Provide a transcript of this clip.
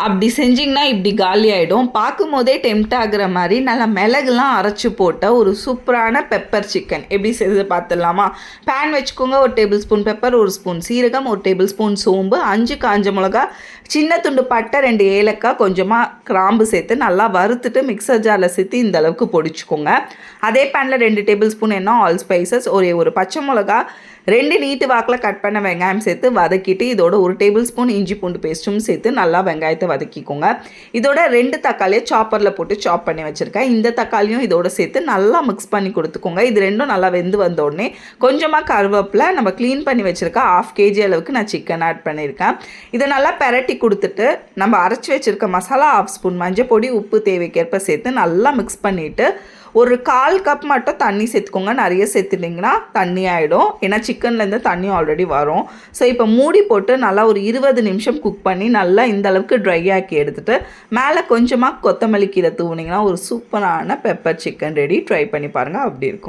அப்படி செஞ்சிங்கன்னா இப்படி காலி ஆகிடும். பார்க்கும்போதே டெம்ட் ஆகுற மாதிரி நல்லா மிளகுலாம் அரைச்சி போட்ட ஒரு சூப்பரான பெப்பர் சிக்கன் எப்படி செய்து பார்த்துடலாமா? பேன் வச்சுக்கோங்க. ஒரு டேபிள் ஸ்பூன் பெப்பர், ஒரு ஸ்பூன் சீரகம், ஒரு டேபிள் ஸ்பூன் சோம்பு, 5 காஞ்ச மிளகா, சின்ன துண்டு பட்டை, 2 ஏலக்காய், கொஞ்சமாக கிராம்பு சேர்த்து நல்லா வறுத்துட்டு மிக்சர் ஜாரில் சேர்த்து இந்த அளவுக்கு பொடிச்சுக்கோங்க. அதே பேனில் 2 டேபிள் ஸ்பூன் எண்ணெய், ஆல் ஸ்பைசஸ், ஒரு பச்சை மிளகா, 2 நீட்டு வாக்கில் கட் பண்ண வெங்காயம் சேர்த்து வதக்கிட்டு இதோட 1 டேபிள் ஸ்பூன் இஞ்சி பூண்டு பேஸ்ட்டும் சேர்த்து நல்லா வெங்காயத்தை வதக்கிக்கோங்க. இதோட 2 தக்காளியை சாப்பரில் போட்டு சாப் பண்ணி வச்சுருக்கேன். இந்த தக்காளியும் இதோட சேர்த்து நல்லா மிக்ஸ் பண்ணி கொடுத்துக்கோங்க. இது ரெண்டும் நல்லா வெந்து வந்த உடனே கொஞ்சமாக கருவேப்பிலை, நம்ம க்ளீன் பண்ணி வச்சுருக்க 1/2 kg அளவுக்கு நான் சிக்கன் ஆட் பண்ணியிருக்கேன். இதை நல்லா பெரட்டி கொடுத்துட்டு நம்ம அரைச்சி வச்சுருக்க மசாலா 1/2 ஸ்பூன் மஞ்சள் பொடி, உப்பு தேவைக்கேற்ப சேர்த்து நல்லா மிக்ஸ் பண்ணிவிட்டு ஒரு 1/4 கப் மட்டும் தண்ணி சேர்த்துக்கோங்க. நிறைய சேர்த்துட்டிங்கன்னா தண்ணி ஆகிடும். ஏன்னா சிக்கன்லேருந்து தண்ணி ஆல்ரெடி வரும். ஸோ இப்போ மூடி போட்டு நல்லா ஒரு 20 நிமிஷம் குக் பண்ணி நல்லா இந்த அளவுக்கு ட்ரை ஆக்கி எடுத்துகிட்டு மேலே கொஞ்சமாக கொத்தமல்லி கீரை தூவுனிங்கன்னா ஒரு சூப்பரான பெப்பர் சிக்கன் ரெடி. ட்ரை பண்ணி பாருங்கள், அப்படி இருக்கும்.